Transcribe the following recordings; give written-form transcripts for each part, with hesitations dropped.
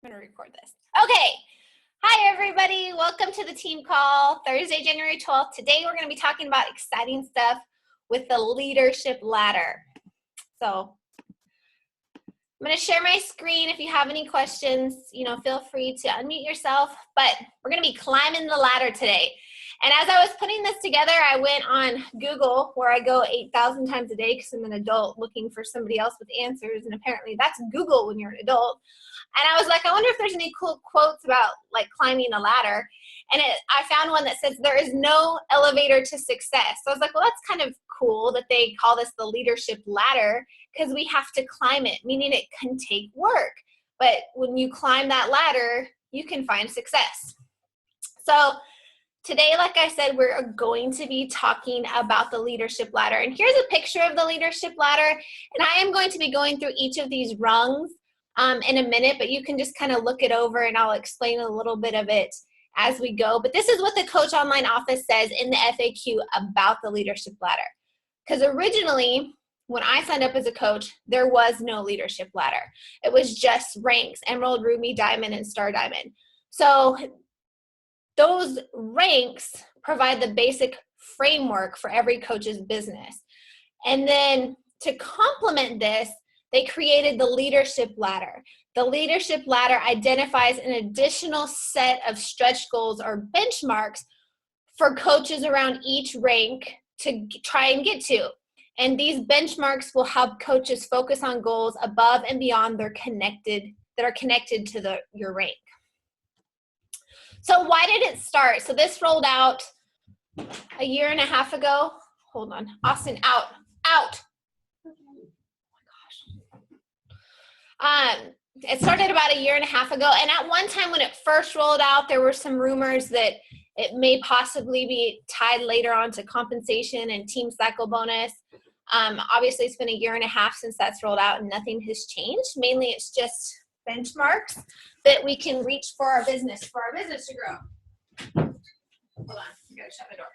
I'm going to record this. Okay. Hi, everybody. Welcome to the team call, Thursday, January 12th. Today, we're going to be talking about exciting stuff with the leadership ladder. So I'm going to share my screen. If you have any questions, feel free to unmute yourself. But we're going to be climbing the ladder today. And as I was putting this together, I went on Google, where I go 8,000 times a day because I'm an adult looking for somebody else with answers. And apparently that's Google when you're an adult. And I was like, I wonder if there's any cool quotes about like climbing a ladder. And I found one that says there is no elevator to success. So I was like, well, that's kind of cool that they call this the leadership ladder because we have to climb it, meaning it can take work. But when you climb that ladder, you can find success. So today, like I said, we're going to be talking about the leadership ladder. And here's a picture of the leadership ladder. And I am going to be going through each of these rungs in a minute, but you can just kind of look it over and I'll explain a little bit of it as we go. But this is what the Coach Online office says in the FAQ about the leadership ladder. Because originally, when I signed up as a coach, there was no leadership ladder. It was just ranks, Emerald, Ruby, Diamond, and Star Diamond. So those ranks provide the basic framework for every coach's business. And then to complement this, they created the leadership ladder. The leadership ladder identifies an additional set of stretch goals or benchmarks for coaches around each rank to try and get to. And these benchmarks will help coaches focus on goals above and beyond that are connected to your rank. So why did it start? So this rolled out a year and a half ago. Hold on. Austin, out. It started about a year and a half ago. And at one time when it first rolled out, there were some rumors that it may possibly be tied later on to compensation and team cycle bonus. Obviously, it's been a year and a half since that's rolled out and nothing has changed. Mainly, it's just benchmarks that we can reach for our business to grow. Hold on, I gotta shut my door.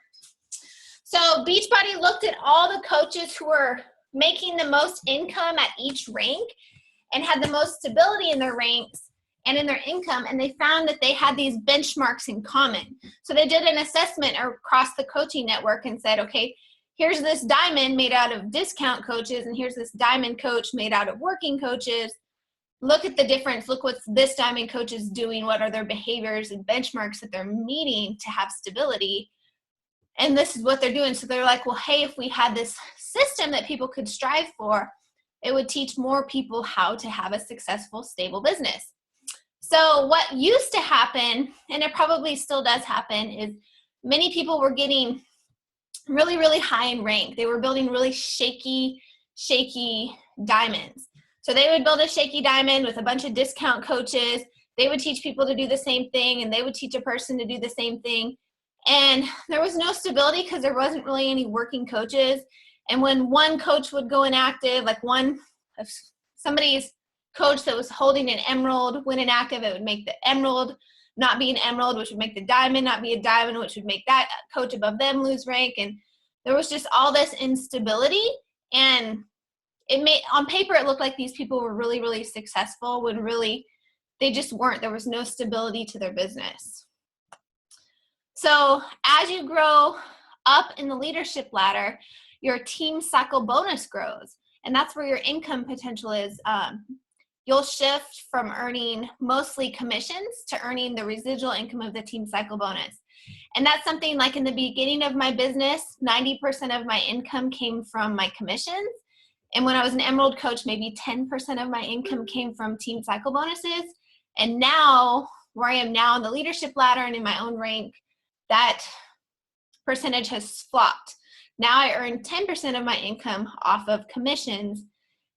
So Beachbody looked at all the coaches who were making the most income at each rank and had the most stability in their ranks and in their income, and they found that they had these benchmarks in common. So they did an assessment across the coaching network and said, okay, here's this diamond made out of discount coaches, and here's this diamond coach made out of working coaches. Look at the difference. Look what this diamond coach is doing. What are their behaviors and benchmarks that they're meeting to have stability? And this is what they're doing. So they're like, well, hey, if we had this system that people could strive for, it would teach more people how to have a successful, stable business. So what used to happen, and it probably still does happen, is many people were getting really, really high in rank. They were building really shaky diamonds. So they would build a shaky diamond with a bunch of discount coaches. They would teach people to do the same thing, and they would teach a person to do the same thing. And there was no stability because there wasn't really any working coaches. And when one coach would go inactive, like somebody's coach that was holding an emerald went inactive, it would make the emerald not be an emerald, which would make the diamond not be a diamond, which would make that coach above them lose rank. And there was just all this instability. And on paper, it looked like these people were really, really successful when really they just weren't. There was no stability to their business. So as you grow up in the leadership ladder, your team cycle bonus grows. And that's where your income potential is. You'll shift from earning mostly commissions to earning the residual income of the team cycle bonus. And that's something like in the beginning of my business, 90% of my income came from my commissions. And when I was an Emerald coach, maybe 10% of my income came from team cycle bonuses. And now, where I am now in the leadership ladder and in my own rank, that percentage has flopped. Now I earn 10% of my income off of commissions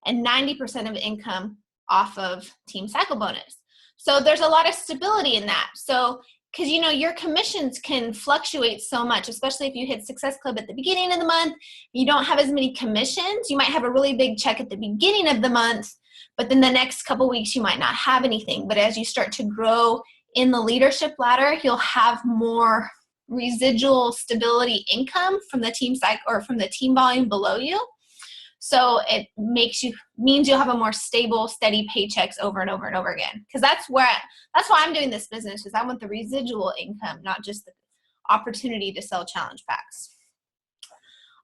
and 90% of income off of team cycle bonus. So there's a lot of stability in that. So, because your commissions can fluctuate so much, especially if you hit Success Club at the beginning of the month, you don't have as many commissions. You might have a really big check at the beginning of the month, but then the next couple weeks you might not have anything. But as you start to grow in the leadership ladder, you'll have more residual stability income from the team cycle or from the team volume below you. So it means you'll have a more stable, steady paychecks over and over and over again. Because that's why I'm doing this business, because I want the residual income, not just the opportunity to sell challenge packs.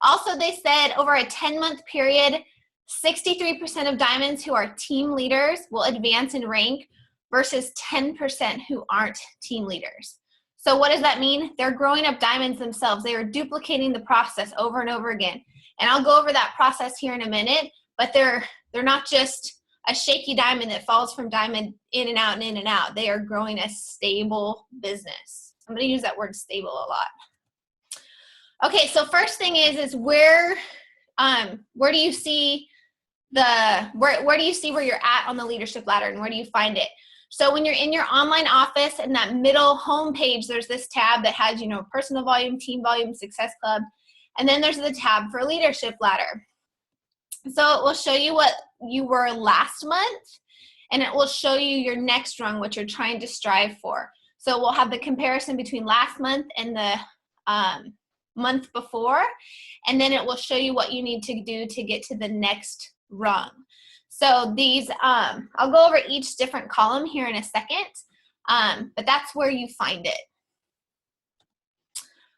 Also, they said over a 10-month period, 63% of diamonds who are team leaders will advance in rank versus 10% who aren't team leaders. So what does that mean? They're growing up diamonds themselves. They are duplicating the process over and over again. And I'll go over that process here in a minute, but they're not just a shaky diamond that falls from diamond in and out and in and out. They are growing a stable business. I'm going to use that word stable a lot. Okay, so first thing is where do you see where do you see where you're at on the leadership ladder, and where do you find it? So when you're in your online office, in that middle home page, there's this tab that has, personal volume, team volume, success club, and then there's the tab for leadership ladder. So it will show you what you were last month, and it will show you your next rung, what you're trying to strive for. So we'll have the comparison between last month and the month before, and then it will show you what you need to do to get to the next rung. So these, I'll go over each different column here in a second, but that's where you find it.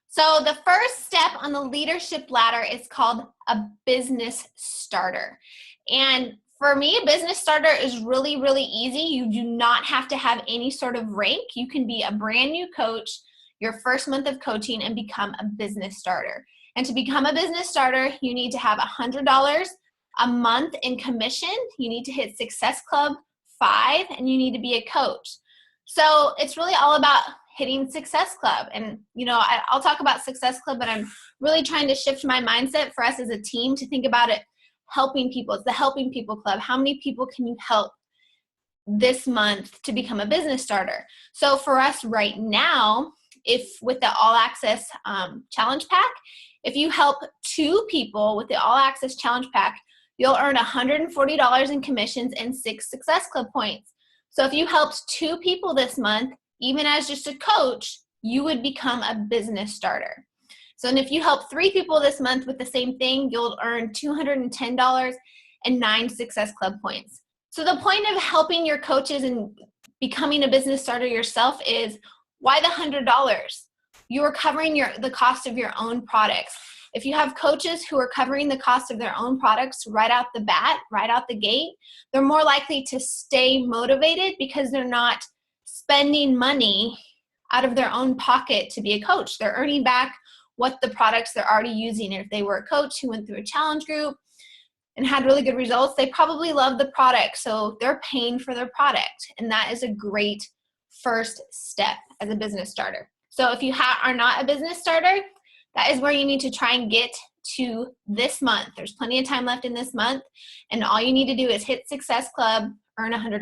So the first step on the leadership ladder is called a business starter. And for me, a business starter is really, really easy. You do not have to have any sort of rank. You can be a brand new coach your first month of coaching and become a business starter. And to become a business starter, you need to have $100 a month in commission. You need to hit Success Club 5, and you need to be a coach. So it's really all about hitting Success Club. And, I'll talk about Success Club, but I'm really trying to shift my mindset for us as a team to think about it helping people. It's the Helping People Club. How many people can you help this month to become a business starter? So for us right now, if with the All Access Challenge Pack, if you help 2 people with the All Access Challenge Pack, you'll earn $140 in commissions and 6 Success Club points. So if you helped 2 people this month, even as just a coach, you would become a business starter. So, and if you help 3 people this month with the same thing, you'll earn $210 and 9 Success Club points. So the point of helping your coaches and becoming a business starter yourself is, why the $100? You are covering the cost of your own products. If you have coaches who are covering the cost of their own products right out the bat, right out the gate, they're more likely to stay motivated because they're not spending money out of their own pocket to be a coach. They're earning back what the products they're already using. If they were a coach who went through a challenge group and had really good results, they probably love the product, so they're paying for their product. And that is a great first step as a business starter. So if you are not a business starter, that is where you need to try and get to this month. There's plenty of time left in this month, and all you need to do is hit Success Club, earn $100.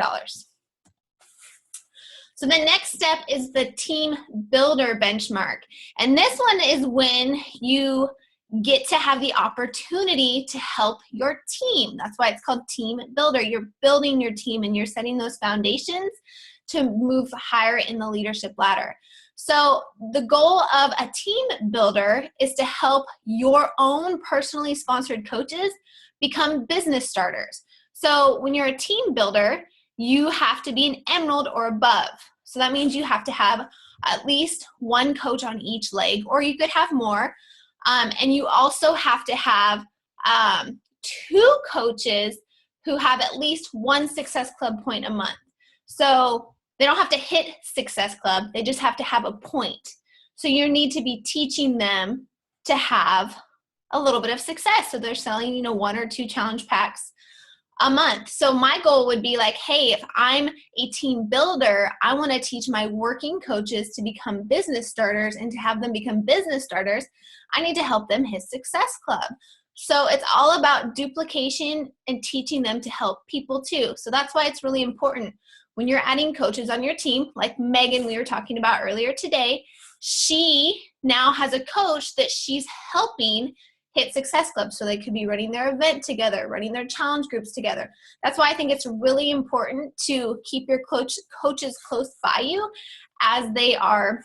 So the next step is the Team Builder benchmark. And this one is when you get to have the opportunity to help your team. That's why it's called Team Builder. You're building your team and you're setting those foundations to move higher in the leadership ladder. So the goal of a team builder is to help your own personally sponsored coaches become business starters. So when you're a team builder, you have to be an emerald or above. So that means you have to have at least 1 coach on each leg, or you could have more. And you also have to have 2 coaches who have at least 1 Success Club point a month. So they don't have to hit Success Club, they just have to have a point. So you need to be teaching them to have a little bit of success. So they're selling, 1 or 2 challenge packs a month. So my goal would be like, hey, if I'm a team builder, I want to teach my working coaches to become business starters, and to have them become business starters, I need to help them hit Success Club. So it's all about duplication and teaching them to help people too. So that's why it's really important when you're adding coaches on your team, like Megan we were talking about earlier today. She now has a coach that she's helping hit Success Club, so they could be running their event together, running their challenge groups together. That's why I think it's really important to keep your coaches close by you as they are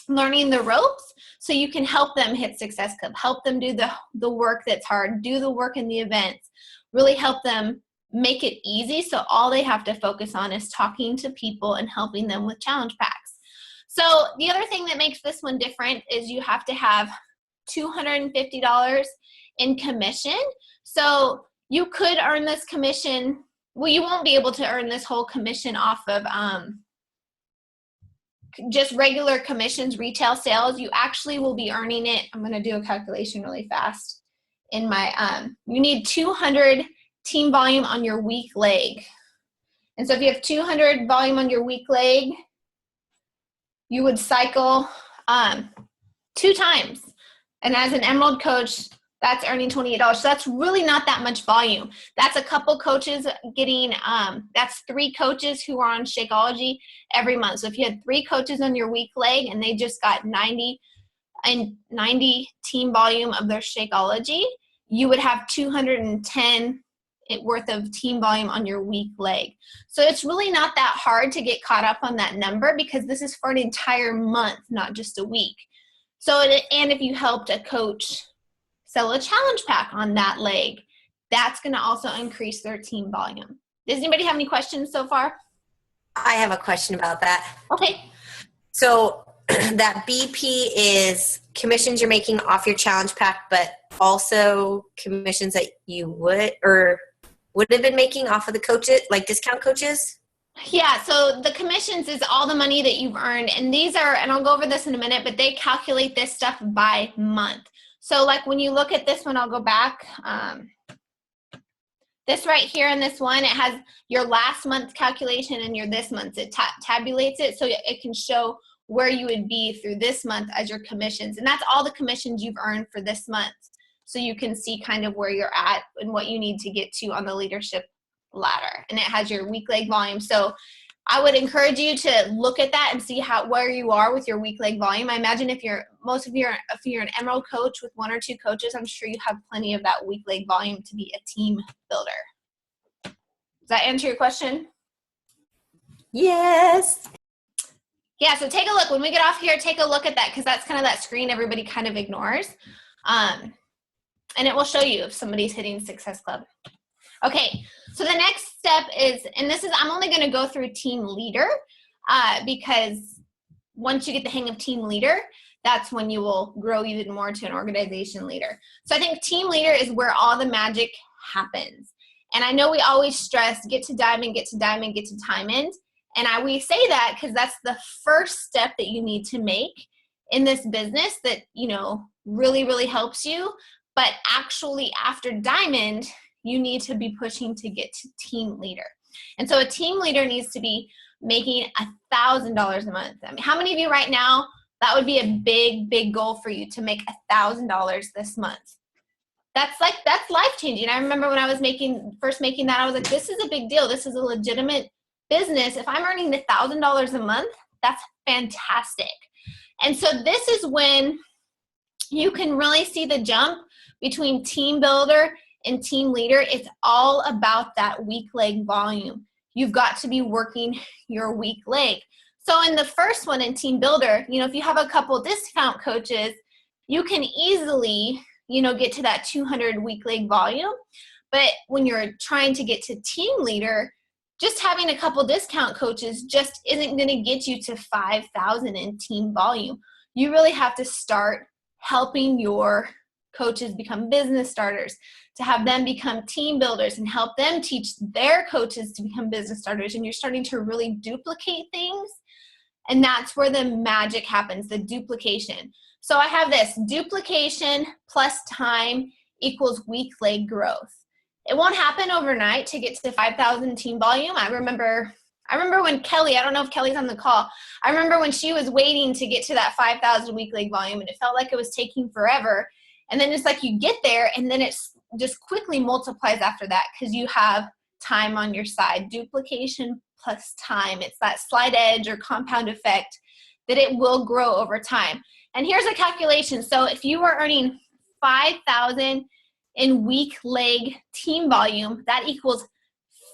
learning the ropes so you can help them hit Success Club, help them do the work that's hard, do the work in the events, really help them make it easy so all they have to focus on is talking to people and helping them with challenge packs. So the other thing that makes this one different is you have to have $250 in commission. So you could earn this commission. Well, you won't be able to earn this whole commission off of just regular commissions, retail sales. You actually will be earning it. I'm going to do a calculation really fast. In my, you need 200 team volume on your weak leg. And so if you have 200 volume on your weak leg, you would cycle 2 times. And as an Emerald coach, that's earning $28. So that's really not that much volume. That's a couple coaches getting, that's 3 coaches who are on Shakeology every month. So if you had 3 coaches on your weak leg and they just got 90 team volume of their Shakeology, you would have 210 worth of team volume on your weak leg. So it's really not that hard to get caught up on that number because this is for an entire month, not just a week. So, and if you helped a coach sell a challenge pack on that leg, that's going to also increase their team volume. Does anybody have any questions so far? I have a question about that. Okay. So that BP is commissions you're making off your challenge pack, but also commissions that you would have been making off of the coaches, like discount coaches? Yeah, so the commissions is all the money that you've earned. And these are, and I'll go over this in a minute, but they calculate this stuff by month. So like when you look at this one, I'll go back. This right here in this one, it has your last month's calculation and your this month's. It tabulates it so it can show where you would be through this month as your commissions. And that's all the commissions you've earned for this month. So you can see kind of where you're at and what you need to get to on the leadership ladder. And it has your weak leg volume. So I would encourage you to look at that and see where you are with your weak leg volume. I imagine if you're an Emerald coach with 1 or 2 coaches, I'm sure you have plenty of that weak leg volume to be a team builder. Does that answer your question? Yes. Yeah, so take a look. When we get off here, take a look at that because that's kind of that screen everybody kind of ignores. And it will show you if somebody's hitting Success Club. Okay, so the next step is, and this is, I'm only going to go through team leader because once you get the hang of team leader, that's when you will grow even more to an organization leader. So I think team leader is where all the magic happens. And I know we always stress, get to diamond, get to diamond, get to diamond. And we say that because that's the first step that you need to make in this business that, you know, really, really helps you. But actually after diamond, you need to be pushing to get to team leader. And so a team leader needs to be making $1,000 a month. I mean, how many of you right now, that would be a big, big goal for you to make $1,000 this month? That's life-changing. I remember when I was first making that, I was like, this is a big deal. This is a legitimate business. If I'm earning $1,000 a month, that's fantastic. And so this is when you can really see the jump between team builder and team leader. It's all about that weak leg volume. You've got to be working your weak leg. So in the first one in team builder, you know, if you have a couple discount coaches, you can easily, you know, get to that 200 weak leg volume. But when you're trying to get to team leader, just having a couple discount coaches just isn't going to get you to 5,000 in team volume. You really have to start helping your coaches become business starters, to have them become team builders and help them teach their coaches to become business starters. And you're starting to really duplicate things. And that's where the magic happens, the duplication. So I have this duplication plus time equals weak leg growth. It won't happen overnight to get to 5,000 team volume. I remember when Kelly, I don't know if Kelly's on the call, I remember when she was waiting to get to that 5,000 week leg volume and it felt like it was taking forever. And then it's like you get there and then it's just quickly multiplies after that because you have time on your side. Duplication plus time. It's that slight edge or compound effect that it will grow over time. And here's a calculation. So if you are earning 5,000 in weak leg team volume, that equals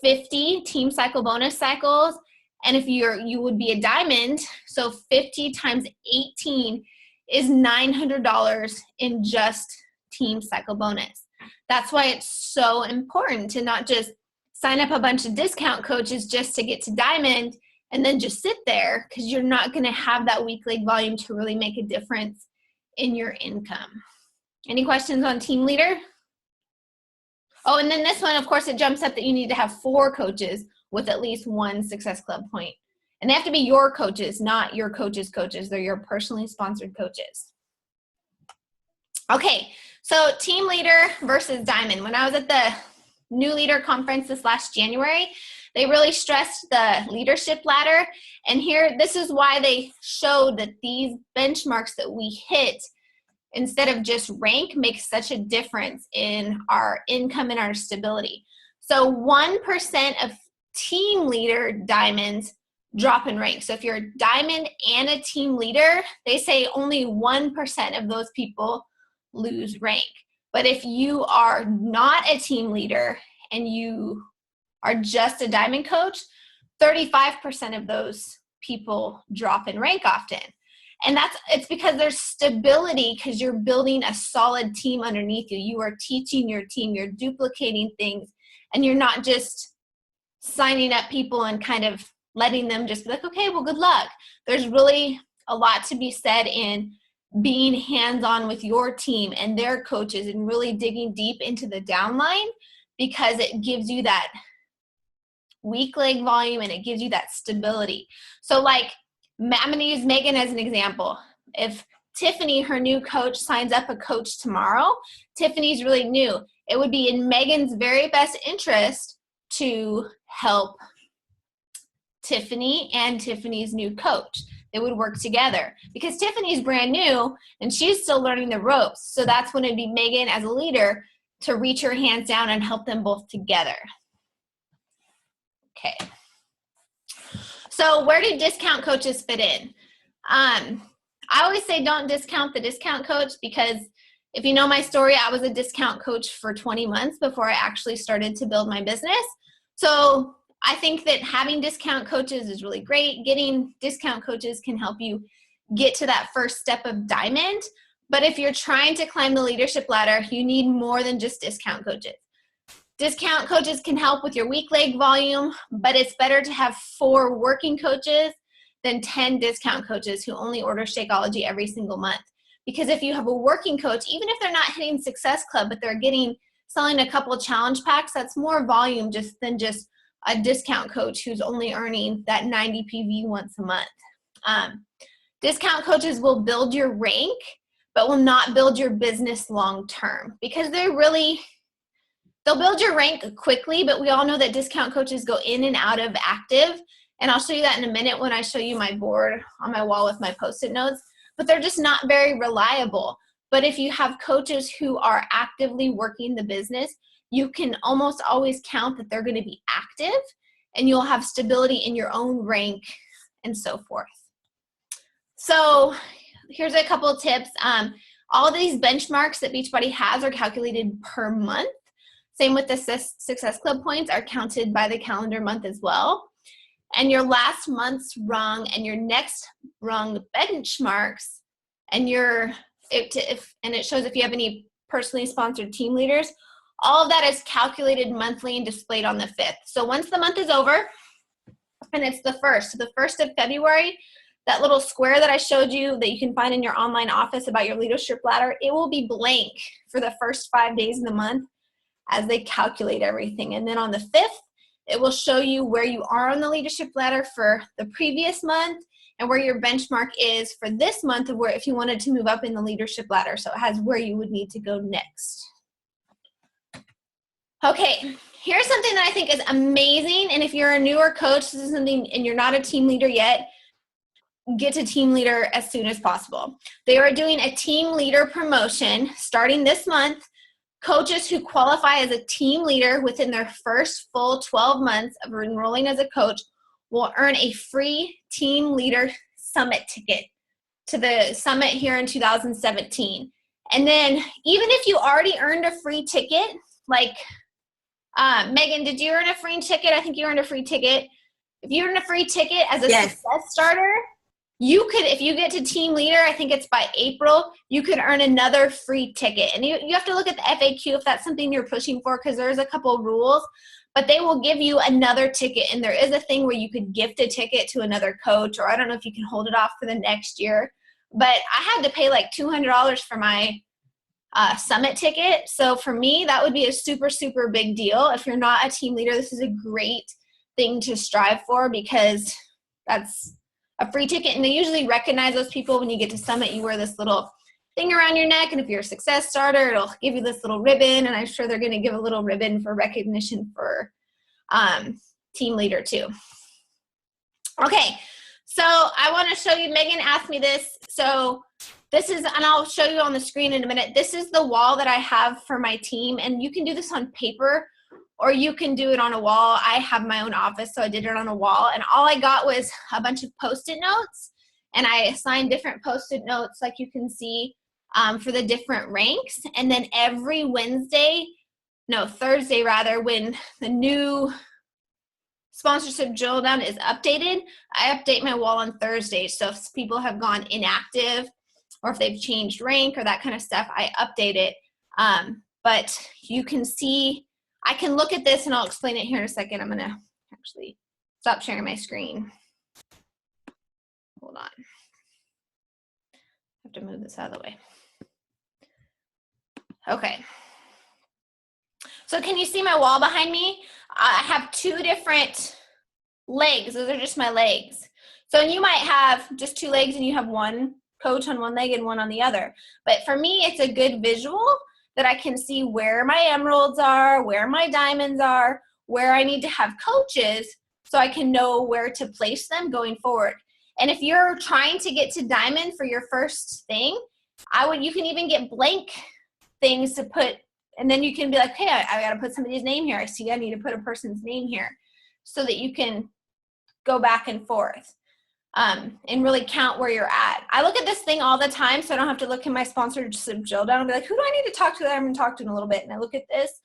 50 team cycle bonus cycles And if you would be a diamond, so 50 times 18 is $900 in just team cycle bonus. That's why it's so important to not just sign up a bunch of discount coaches just to get to diamond and then just sit there, because you're not going to have that week leg volume to really make a difference in your income. Any questions on team leader? Oh, and then this one, of course, it jumps up that you need to have 4 coaches with at least 1 Success Club point. And they have to be your coaches, not your coaches' coaches. They're your personally sponsored coaches. Okay, so team leader versus diamond. When I was at the New Leader Conference this last January, they really stressed the leadership ladder. And here, this is why they showed that these benchmarks that we hit, instead of just rank, make such a difference in our income and our stability. So 1% of team leader diamonds drop in rank. So if you're a diamond and a team leader, they say only 1% of those people lose rank. But if you are not a team leader and you are just a diamond coach, 35% of those people drop in rank often. And it's because there's stability, because you're building a solid team underneath you. You are teaching your team, you're duplicating things, and you're not just signing up people and kind of letting them just be like, okay, well, good luck. There's really a lot to be said in being hands-on with your team and their coaches and really digging deep into the downline, because it gives you that weak leg volume and it gives you that stability. So like, I'm going to use Megan as an example. If Tiffany, her new coach, signs up a coach tomorrow, Tiffany's really new. It would be in Megan's very best interest to help Tiffany and Tiffany's new coach. They would work together because Tiffany's brand new and she's still learning the ropes. So that's when it'd be Megan as a leader to reach her hands down and help them both together. Okay. So where do discount coaches fit in? I always say don't discount the discount coach, because if you know my story, I was a discount coach for 20 months before I actually started to build my business. So I think that having discount coaches is really great. Getting discount coaches can help you get to that first step of diamond. But if you're trying to climb the leadership ladder, you need more than just discount coaches. Discount coaches can help with your weak leg volume, but it's better to have 4 working coaches than 10 discount coaches who only order Shakeology every single month. Because if you have a working coach, even if they're not hitting Success Club, but they're selling a couple challenge packs, that's more volume than just a discount coach who's only earning that 90 PV once a month. Discount coaches will build your rank, but will not build your business long term, because they'll build your rank quickly, but we all know that discount coaches go in and out of active. And I'll show you that in a minute when I show you my board on my wall with my Post-it notes, but they're just not very reliable. But if you have coaches who are actively working the business, you can almost always count that they're going to be active, and you'll have stability in your own rank and so forth. So here's a couple of tips. All of these benchmarks that Beachbody has are calculated per month. Same with the Success Club points are counted by the calendar month as well. And your last month's rung and your next rung benchmarks, and it shows if you have any personally sponsored team leaders, all of that is calculated monthly and displayed on the 5th. So once the month is over, and it's the 1st, so the 1st of February, that little square that I showed you that you can find in your online office about your leadership ladder, it will be blank for the first 5 days in the month as they calculate everything. And then on the 5th, it will show you where you are on the leadership ladder for the previous month and where your benchmark is for this month, of where if you wanted to move up in the leadership ladder. So it has where you would need to go next. Okay, here's something that I think is amazing. And if you're a newer coach, this is something, and you're not a team leader yet, get to team leader as soon as possible. They are doing a team leader promotion starting this month. Coaches who qualify as a team leader within their first full 12 months of enrolling as a coach will earn a free team leader summit ticket to the summit here in 2017. And then even if you already earned a free ticket, like Megan, did you earn a free ticket? I think you earned a free ticket. if you earn a free ticket as a Yes. success starter, you could, if you get to team leader, I think it's by April, you could earn another free ticket. And you have to look at the FAQ if that's something you're pushing for, because there's a couple of rules, but they will give you another ticket. And there is a thing where you could gift a ticket to another coach, or I don't know if you can hold it off for the next year. But I had to pay like $200 for my summit ticket. So for me, that would be a super, super big deal. If you're not a team leader, this is a great thing to strive for, because that's a free ticket. And they usually recognize those people when you get to summit. You wear this little thing around your neck, and if you're a success starter, it'll give you this little ribbon, and I'm sure they're going to give a little ribbon for recognition for team leader too. Okay, so I want to show you, Megan asked me this. So this is, and I'll show you on the screen in a minute, this is the wall that I have for my team, and you can do this on paper or you can do it on a wall. I have my own office, so I did it on a wall, and all I got was a bunch of Post-it notes, and I assigned different Post-it notes, like you can see, for the different ranks. And then every Thursday rather, when the new sponsorship drill down is updated, I update my wall on Thursdays. So if people have gone inactive, or if they've changed rank or that kind of stuff, I update it. But you can see, I can look at this, and I'll explain it here in a second. I'm gonna actually stop sharing my screen. Hold on. I have to move this out of the way. Okay. So can you see my wall behind me? I have two different legs. Those are just my legs. So you might have just two legs and you have one coach on one leg and one on the other. But for me, it's a good visual that I can see where my emeralds are, where my diamonds are, where I need to have coaches, so I can know where to place them going forward. And if you're trying to get to diamond for your first thing, you can even get blank things to put, and then you can be like, hey, I got to put somebody's name here. I see I need to put a person's name here, so that you can go back and forth and really count where you're at. I look at this thing all the time, so I don't have to look in my sponsorship drill down and be like, who do I need to talk to that I'm going to talk to in a little bit? And I look at this.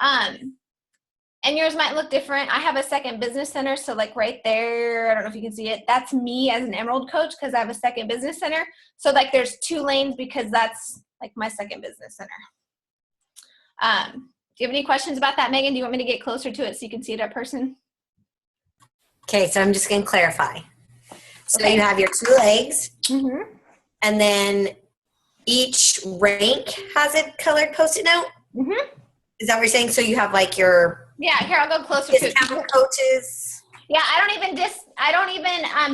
And yours might look different. I have a second business center, so like right there, I don't know if you can see it, that's me as an Emerald coach, because I have a second business center. So like there's two lanes, because that's like my second business center. Do you have any questions about that, Megan? Do you want me to get closer to it so you can see it up person? Okay, so I'm just going to clarify. So Okay. you have your two legs, Mm-hmm. and then each rank has a colored Post-it note? Mm-hmm. Is that what you're saying? So you have like your Yeah, here, I'll go closer to it. discount coaches? Yeah, the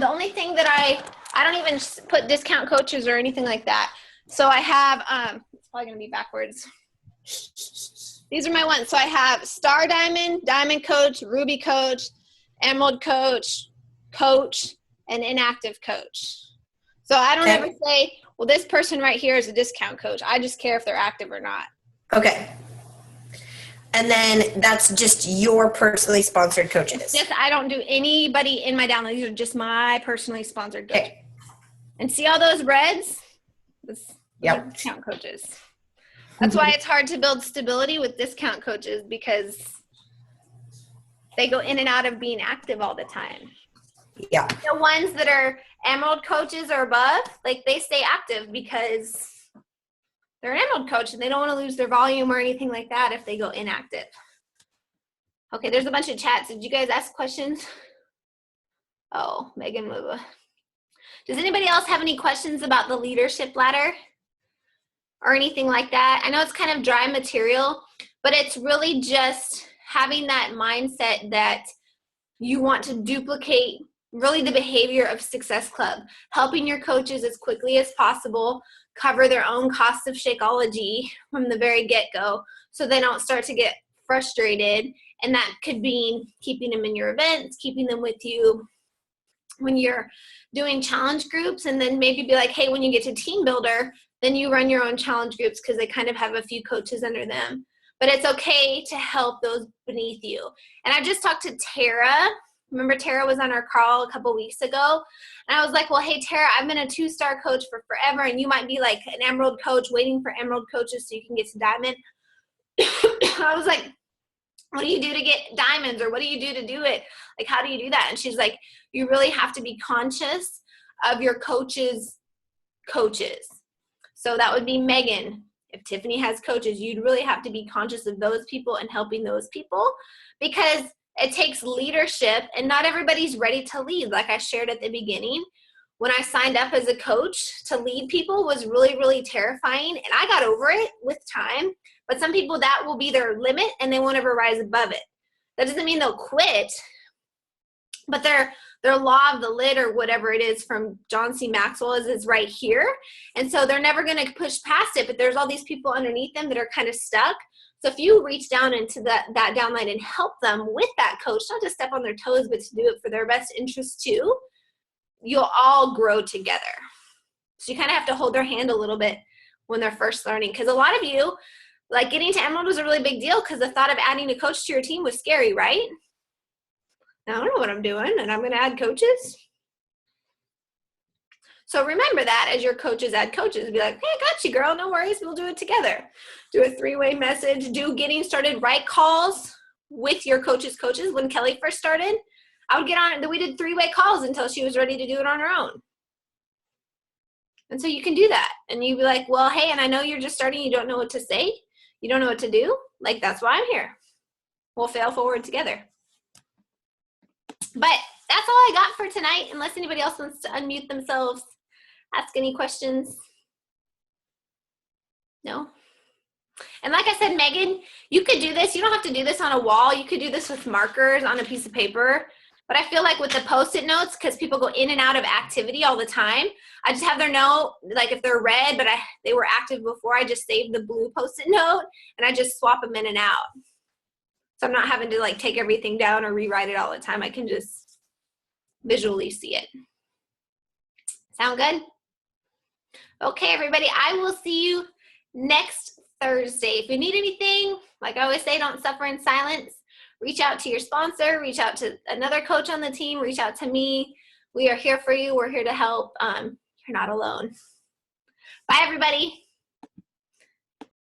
only thing that I don't even put discount coaches or anything like that. So I have, it's probably going to be backwards. These are my ones. So I have Star Diamond, Diamond Coach, Ruby Coach, Emerald Coach, Coach, and Inactive Coach. So I don't ever say, well, this person right here is a discount coach. I just care if they're active or not. Okay. And then that's just your personally sponsored coaches. Yes, I don't do anybody in my download. These are just my personally sponsored coaches. Okay. And see all those reds? Those are discount coaches. That's why it's hard to build stability with discount coaches, because they go in and out of being active all the time. Yeah. The ones that are Emerald coaches or above, like they stay active because they're an Emerald coach and they don't want to lose their volume or anything like that if they go inactive. Okay, there's a bunch of chats. Did you guys ask questions? Oh, Megan Luba. Does anybody else have any questions about the leadership ladder or anything like that? I know it's kind of dry material, but it's really just having that mindset that you want to duplicate really the behavior of Success Club, helping your coaches as quickly as possible cover their own cost of Shakeology from the very get-go, so they don't start to get frustrated. And that could be keeping them in your events, keeping them with you when you're doing challenge groups, and then maybe be like, hey, when you get to team builder, then you run your own challenge groups, because they kind of have a few coaches under them. But it's okay to help those beneath you. And I just talked to Tara. Remember, Tara was on our call a couple weeks ago, and I was like, well, hey, Tara, I've been a 2-star coach for forever, and you might be like an Emerald coach waiting for Emerald coaches so you can get to Diamond. I was like, what do you do to get diamonds, or what do you do to do it? Like, how do you do that? And she's like, you really have to be conscious of your coaches. So that would be Megan. If Tiffany has coaches, you'd really have to be conscious of those people and helping those people, because it takes leadership, and not everybody's ready to lead. Like I shared at the beginning, when I signed up as a coach to lead people was really, really terrifying, and I got over it with time. But some people, that will be their limit and they won't ever rise above it. That doesn't mean they'll quit, but their law of the lid, or whatever it is from John C. Maxwell, is right here. And so they're never going to push past it, but there's all these people underneath them that are kind of stuck. So if you reach down into that downline and help them with that coach, not to step on their toes, but to do it for their best interest too, you'll all grow together. So you kind of have to hold their hand a little bit when they're first learning. Because a lot of you, like, getting to Emerald was a really big deal because the thought of adding a coach to your team was scary, right? Now, I don't know what I'm doing, and I'm going to add coaches. So remember that as your coaches add coaches. Be like, hey, I got you, girl. No worries. We'll do it together. Do a 3-way message. Do getting started right calls with your coaches. When Kelly first started, I would get on it. We did 3-way calls until she was ready to do it on her own. And so you can do that. And you'd be like, well, hey, and I know you're just starting. You don't know what to say. You don't know what to do. Like, that's why I'm here. We'll fail forward together. But that's all I got for tonight, unless anybody else wants to unmute themselves, ask any questions. No? And like I said, Megan, you could do this. You don't have to do this on a wall. You could do this with markers on a piece of paper. But I feel like with the Post-it notes, because people go in and out of activity all the time, I just have their note, like if they're red, but they were active before, I just save the blue Post-it note, and I just swap them in and out. So I'm not having to like take everything down or rewrite it all the time. I can just visually see it. Sound good? Okay, everybody, I will see you next Thursday. If you need anything, like I always say, don't suffer in silence. Reach out to your sponsor, reach out to another coach on the team, reach out to me. We are here for you. We're here to help. You're not alone. Bye, everybody.